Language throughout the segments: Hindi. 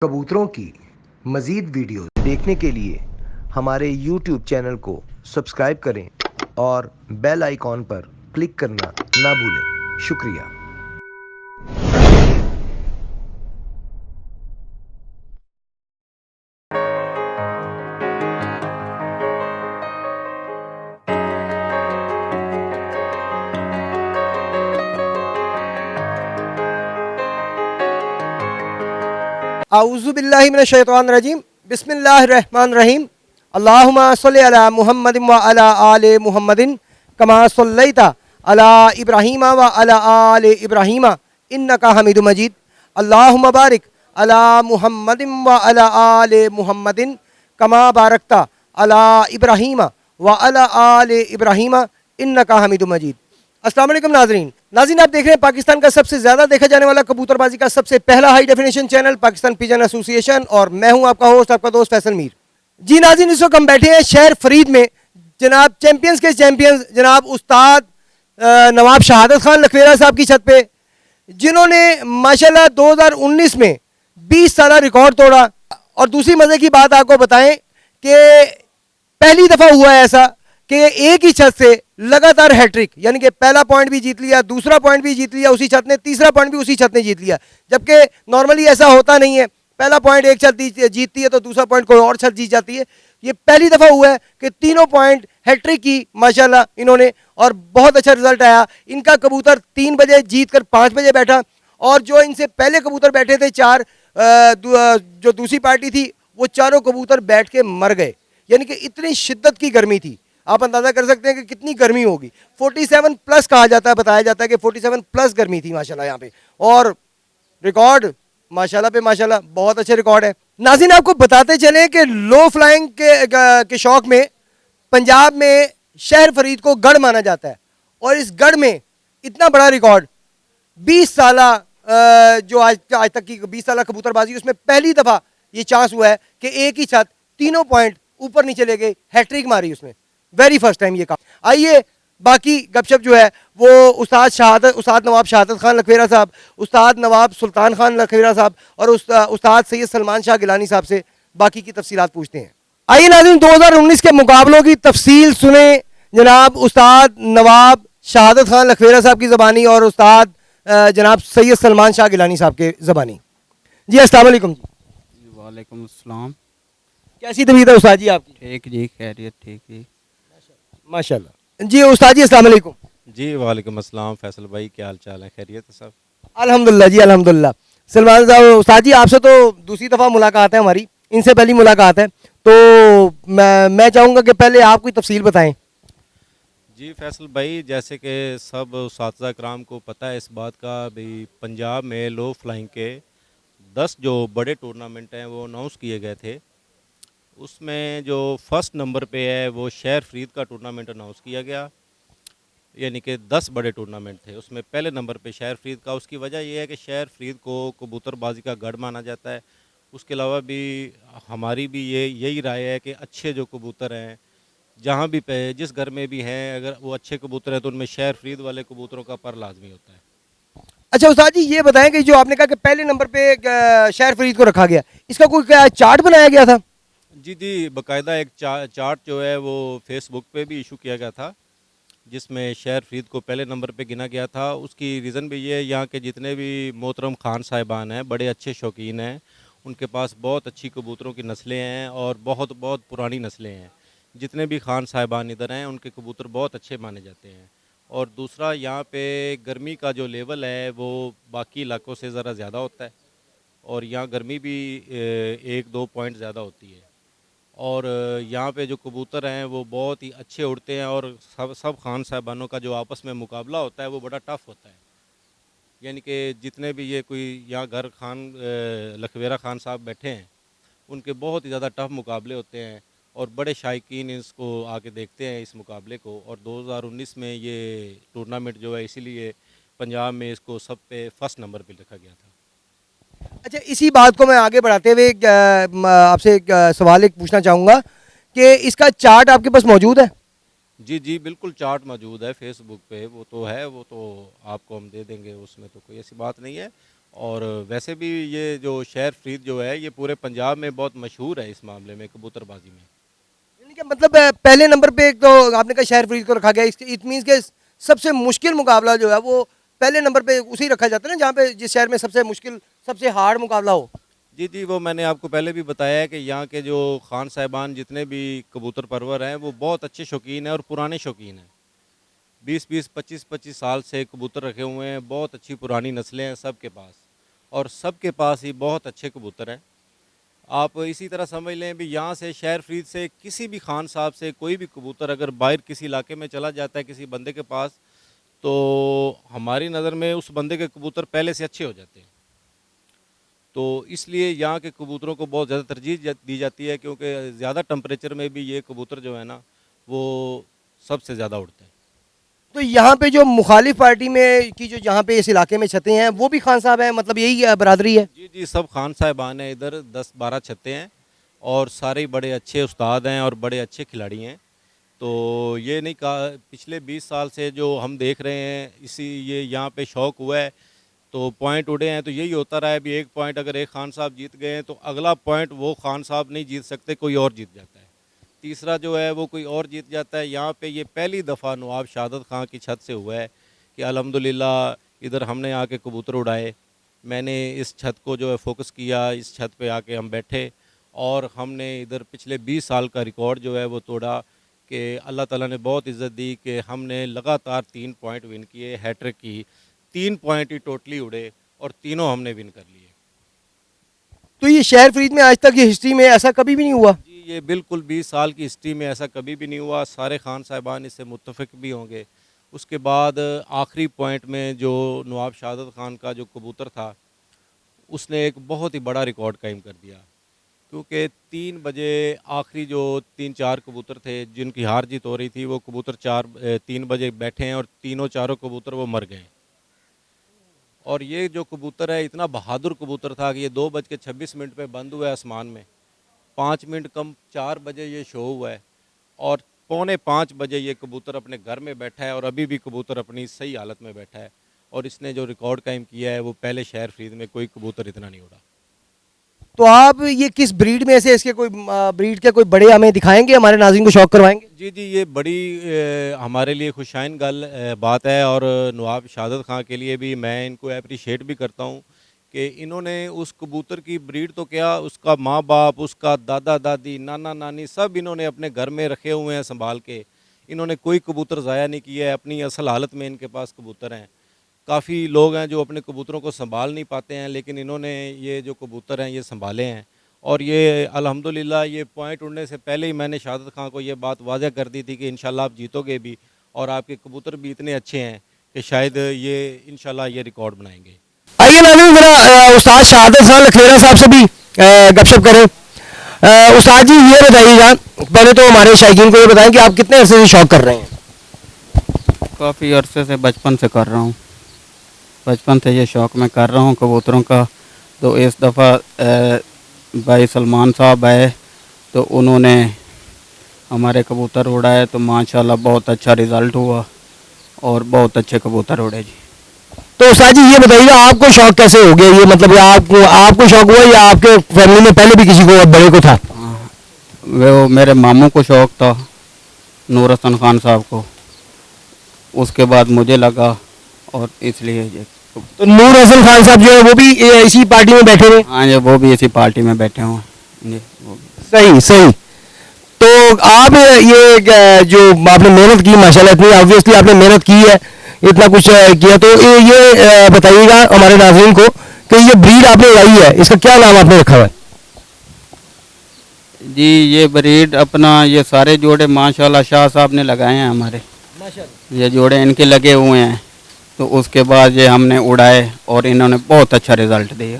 कबूतरों की मज़ीद वीडियो देखने के लिए हमारे YouTube चैनल को सब्सक्राइब करें और बेल आइकॉन पर क्लिक करना ना भूलें। शुक्रिया। आऊज़ु बिल्लाहि मिनश शैतानिर रजीम बिस्मिल्लाहिर रहमानिर रहीम अल्लाहुम्मा सल्लि अला मुहम्मदिन व अला आले मुहम्मदिन कमा सल्लैता अला इब्राहीम व अला आले इब्राहीम इन्नका हमीदुम मजीद अल्लाहुम्मा बारिक अला मुहम्मदिन व अला आले मुहम्मदिन कमा बारकता अला इब्राहीम व अला आले इब्राहीम इन्नका हमीदुम मजीद। अस्सलाम वालेकुम नाज़रीन। आप देख रहे हैं पाकिस्तान का सबसे ज़्यादा देखा जाने वाला कबूतरबाजी का सबसे पहला high definition channel Pakistan pigeon association, और मैं हूं आपका होस्ट, आपका दोस्त फैसल मीर। जी नाज़रीन, इस वक्त हम बैठे हैं शहर फरीद में जनाब चैंपियंस के चैंपियंस जनाब उस्ताद नवाब शहादत खान लखवेरा साहब की छत पे, जिन्होंने माशाल्लाह 2019 में 20 साल रिकॉर्ड तोड़ा। और दूसरी मज़े की बात आपको बताएं कि पहली दफ़ा हुआ है ऐसा कि एक ही छत से लगातार हैट्रिक, यानी कि पहला पॉइंट भी जीत लिया, दूसरा पॉइंट भी जीत लिया उसी छत ने, तीसरा पॉइंट भी उसी छत ने जीत लिया। जबकि नॉर्मली ऐसा होता नहीं है, पहला पॉइंट एक छत जीतती है तो दूसरा पॉइंट कोई और छत जीत जाती है। ये पहली दफ़ा हुआ है कि तीनों पॉइंट हैट्रिक की माशाल्लाह इन्होंने, और बहुत अच्छा रिजल्ट आया। इनका कबूतर 3 बजे जीत कर 5 बजे बैठा, और जो इनसे पहले कबूतर बैठे थे 4, जो दूसरी पार्टी थी, वो चारों कबूतर बैठ के मर गए। यानी कि इतनी शिद्दत की गर्मी थी, आप अंदाजा कर सकते हैं कि कितनी गर्मी होगी। 47 प्लस कहा जाता है, बताया जाता है कि 47 प्लस गर्मी थी माशाल्लाह यहाँ पे। और रिकॉर्ड माशाल्लाह पे माशाल्लाह बहुत अच्छे रिकॉर्ड है। नाज़रीन, आपको बताते चले कि लो फ्लाइंग के शौक में पंजाब में शहर फरीद को गढ़ माना जाता है, और इस गढ़ में इतना बड़ा रिकॉर्ड 20 साल जो आज तक की 20 साल कबूतरबाजी, उसमें पहली दफ़ा ये चांस हुआ है कि एक ही छत तीनों पॉइंट ऊपर नीचे ले गए, हैट्रिक मारी उसमें, वेरी फर्स्ट टाइम ये काम। आइए बाकी गपशप जो है वो उस्ताद नवाब शहादत खान लखवेरा साहब, उस्ताद नवाब सुल्तान खान लखवेरा साहब और उस्ताद सैयद सलमान शाह गिलानी साहब से बाकी की तफसीलात पूछते हैं। आइए नाज़रीन, 2019 के मुकाबलों की तफसील सुने जनाब उस्ताद नवाब शहादत खान लखवेरा साहब की ज़बानी और उस्ताद जनाब सैयद सलमान शाह गिलानी साहब के ज़बानी। जी अस्सलाम वालेकुम। जी वालेकुम अस्सलाम। कैसी तबीयत है उस्ताद जी आपकी? ठीक जी, खैरियत ठीक जी माशाल्लाह। जी उस्ताद जी अस्सलाम वालेकुम। जी वालेकुम अस्सलाम। फैसल भाई क्या हाल चाल है, खैरियत है सब? अल्हम्दुलिल्लाह जी अल्हम्दुलिल्लाह। सलमान साहब, उस्ताद जी आपसे तो दूसरी दफ़ा मुलाकात है हमारी, इनसे पहली मुलाकात है, तो मैं चाहूँगा कि पहले आप कोई तफसील बताएं। जी फैसल भाई, जैसे कि सब उस्ताद कराम को पता है इस बात का भी, पंजाब में लो फ्लाइंग के 10 जो बड़े टूर्नामेंट हैं वो अनाउंस किए गए थे। उसमें जो फर्स्ट नंबर पे है वो शहर फरीद का टूर्नामेंट अनाउंस किया गया, यानी कि 10 बड़े टूर्नामेंट थे, उसमें पहले नंबर पे शहर फरीद का। उसकी वजह यह है कि शहर फरीद को कबूतरबाजी का गढ़ माना जाता है। उसके अलावा भी हमारी भी यही राय है कि अच्छे जो कबूतर हैं जहाँ भी पे जिस घर में भी हैं, अगर वो अच्छे कबूतर हैं तो उनमें शहर फरीद वाले कबूतरों का पर लाजमी होता है। अच्छा उस्ताद जी ये बताएं कि जो आपने कहा कि पहले नंबर पे शहर फरीद को रखा गया, इसका कोई क्या चार्ट बनाया गया था? जी जी, बाकायदा एक चार्ट जो है वो फेसबुक पे भी इशू किया गया था, जिसमें शहर फरीद को पहले नंबर पे गिना गया था। उसकी रीज़न भी ये है, यहाँ के जितने भी मोहतरम खान साहिबान हैं बड़े अच्छे शौकीन हैं, उनके पास बहुत अच्छी कबूतरों की नस्लें हैं और बहुत बहुत पुरानी नस्लें हैं। जितने भी खान साहिबान इधर हैं उनके कबूतर बहुत अच्छे माने जाते हैं। और दूसरा, यहाँ पे गर्मी का जो लेवल है वो बाकी इलाकों से ज़रा ज़्यादा होता है, और यहाँ गर्मी भी 1-2 पॉइंट ज़्यादा होती है। और यहाँ पे जो कबूतर हैं वो बहुत ही अच्छे उड़ते हैं, और सब खान साहबानों का जो आपस में मुकाबला होता है वो बड़ा टफ़ होता है। यानी कि जितने भी ये कोई यहाँ घर खान लखवेरा खान साहब बैठे हैं, उनके बहुत ही ज़्यादा टफ़ मुकाबले होते हैं, और बड़े शायकीन इसको आके देखते हैं इस मुकाबले को। और 2019 में ये टूर्नामेंट जो है इसीलिए पंजाब में इसको सब पे फर्स्ट नंबर पे रखा गया था। अच्छा, इसी बात को मैं आगे बढ़ाते हुए आपसे एक सवाल एक पूछना चाहूँगा कि इसका चार्ट आपके पास मौजूद है? जी जी बिल्कुल, चार्ट मौजूद है फेसबुक पे, वो तो है, वो तो आपको हम दे देंगे, उसमें तो कोई ऐसी बात नहीं है। और वैसे भी ये जो शेर फ्रीद जो है ये पूरे पंजाब में बहुत मशहूर है इस मामले में, कबूतरबाजी में। यानी कि मतलब पहले नंबर पे एक तो आपने कहा शहर फ्रीद को रखा गया, इट मीन्स के सबसे मुश्किल मुकाबला जो है वो पहले नंबर पे उसी रखा जाता है ना, जहाँ पे जिस शहर में सबसे मुश्किल सबसे हार्ड मुकाबला हो। जी जी, वो मैंने आपको पहले भी बताया है कि यहाँ के जो खान साहिबान जितने भी कबूतर परवर हैं वो बहुत अच्छे शौकीन हैं और पुराने शौकीन हैं। 20-20, 25-25 साल से कबूतर रखे हुए हैं, बहुत अच्छी पुरानी नस्लें हैं सबके पास, और सबके पास ही बहुत अच्छे कबूतर हैं। आप इसी तरह समझ लें भी यहाँ से शेर फ्रीद से किसी भी खान साहब से कोई भी कबूतर अगर बाहर किसी इलाके में चला जाता है किसी बंदे के पास, तो हमारी नज़र में उस बंदे के कबूतर पहले से अच्छे हो जाते हैं। तो इसलिए यहाँ के कबूतरों को बहुत ज़्यादा तरजीह दी जाती है, क्योंकि ज़्यादा टेम्परेचर में भी ये कबूतर जो है ना वो सबसे ज़्यादा उड़ते हैं। तो यहाँ पे जो मुखालिफ पार्टी में की जो यहाँ पे इस इलाके में छतें हैं वो भी खान साहब हैं, मतलब यही बरादरी है? जी जी, सब खान साहिबान हैं इधर, 10-12 छतें हैं और सारे ही बड़े अच्छे उस्ताद हैं और बड़े अच्छे खिलाड़ी हैं। तो ये नहीं कहा, पिछले 20 साल से जो हम देख रहे हैं इसी ये यहाँ पे शौक़ हुआ है, तो पॉइंट उड़े हैं, तो यही होता रहा है भी एक पॉइंट अगर एक खान साहब जीत गए हैं तो अगला पॉइंट वो खान साहब नहीं जीत सकते, कोई और जीत जाता है। तीसरा जो है वो कोई और जीत जाता है। यहाँ पे ये पहली दफ़ा नवाब शहादत खां की छत से हुआ है कि अल्हम्दुलिल्लाह इधर हमने आके कबूतर उड़ाए। मैंने इस छत को जो है फोकस किया, इस छत पे आके हम बैठे और हमने इधर पिछले 20 साल का रिकॉर्ड जो है वो तोड़ा कि अल्लाह ताला ने बहुत इज़्ज़त दी कि हमने लगातार 3 पॉइंट विन किए, हैट्रिक की, 3 पॉइंट ही टोटली उड़े और तीनों हमने विन कर लिए। तो ये शहर फरीद में आज तक ये हिस्ट्री में ऐसा कभी भी नहीं हुआ? जी, ये बिल्कुल 20 साल की हिस्ट्री में ऐसा कभी भी नहीं हुआ। सारे खान साहिबान इससे मुत्तफ़िक भी होंगे। उसके बाद आखिरी पॉइंट में जो नवाब शहादत खान का जो कबूतर था उसने एक बहुत ही बड़ा रिकॉर्ड कायम कर दिया, क्योंकि 3 बजे आखिरी जो 3-4 कबूतर थे जिनकी हार जीत हो रही थी, वो कबूतर 3 बजे बैठे हैं और तीनों चारों कबूतर वो मर गए। और ये जो कबूतर है इतना बहादुर कबूतर था कि ये 2:26 पे बंद हुआ है आसमान में, 5 मिनट कम 4 बजे ये शो हुआ है और 4:45 बजे ये कबूतर अपने घर में बैठा है और अभी भी कबूतर अपनी सही हालत में बैठा है। और इसने जो रिकॉर्ड कायम किया है वो पहले शहर फरीद में कोई कबूतर इतना नहीं उड़ा। तो आप ये किस ब्रीड में से इसके कोई ब्रीड के कोई बड़े हमें दिखाएंगे, हमारे नाज़रीन को शौक करवाएंगे? जी जी, ये बड़ी हमारे लिए खुशाइन बात है और नवाब शहादत खां के लिए भी मैं इनको अप्रिशिएट भी करता हूँ कि इन्होंने उस कबूतर की ब्रीड तो क्या, उसका माँ बाप, उसका दादा दादी, नाना नानी सब इन्होंने अपने घर में रखे हुए हैं संभाल के। इन्होंने कोई कबूतर ज़ाया नहीं किया है, अपनी असल हालत में इनके पास कबूतर हैं। काफ़ी लोग हैं जो अपने कबूतरों को संभाल नहीं पाते हैं, लेकिन इन्होंने ये जो कबूतर हैं ये संभाले हैं। और ये अल्हम्दुलिल्लाह ये पॉइंट उड़ने से पहले ही मैंने शहादत खां को ये बात वाज़ह कर दी थी कि इंशाल्लाह आप जीतोगे भी और आपके कबूतर भी इतने अच्छे हैं कि शायद ये इंशाल्लाह ये रिकॉर्ड बनाएंगे। आइए नाज़रीन ज़रा उस्ताद शहादत खान लखेरा साहब से भी गपशप करें। उस्ताद जी ये बताइएगा, पहले तो हमारे शायकीन को ये बताएं कि आप कितने अरसे से शौक कर रहे हैं? काफ़ी अरसे से, बचपन से कर रहा हूँ। बचपन से ये शौक़ मैं कर रहा हूँ कबूतरों का। तो इस दफ़ा भाई सलमान साहब आए तो उन्होंने हमारे कबूतर उड़ाए तो माशाल्लाह बहुत अच्छा रिज़ल्ट हुआ और बहुत अच्छे कबूतर उड़े जी। तो उस्ताद जी ये बताइएगा आपको शौक कैसे हो गया? ये मतलब ये आपको शौक हुआ या आपके फैमिली में पहले भी किसी को बड़े को था? वो मेरे मामू को शौक़ था, नूर हसन खान साहब को, उसके बाद मुझे लगा और इसलिए ये। तो नूर हसन खान साहब जो है वो भी इसी पार्टी में बैठे हुए? हाँ जी, वो भी इसी पार्टी में बैठे हुए जी। सही सही। तो आप ये जो आपने मेहनत की माशाल्लाह, इतनी ऑब्वियसली आपने मेहनत की है, इतना कुछ किया, तो ये बताइएगा हमारे नाज़रीन को कि ये ब्रीड आपने उड़ाई है, इसका क्या नाम आपने रखा हुआ है? जी ये ब्रीड अपना ये सारे जोड़े माशाल्लाह शाह साहब ने लगाए हैं हमारे, ये जोड़े इनके लगे हुए हैं। तो उसके बाद ये हमने उड़ाए और इन्होंने बहुत अच्छा रिज़ल्ट दिया।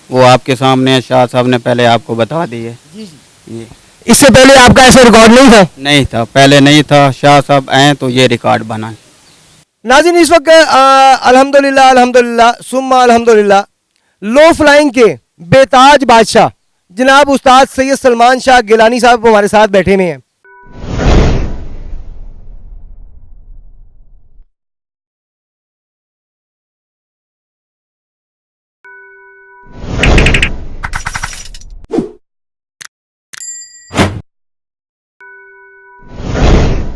वो आपके सामने शाह साहब ने पहले आपको बता दिए। जी जी। ये इससे पहले आपका ऐसा रिकॉर्ड नहीं था? नहीं था, पहले नहीं था। शाह साहब आए तो ये रिकॉर्ड बना। नाज़रीन इस वक्त अल्हम्दुलिल्लाह अल्हम्दुलिल्लाह सुम्मा अल्हम्दुलिल्लाह लो फ्लाइंग के बेताज बादशाह जनाब उस्ताद सैयद सलमान शाह गिलानी साहब हमारे साथ बैठे हुए हैं।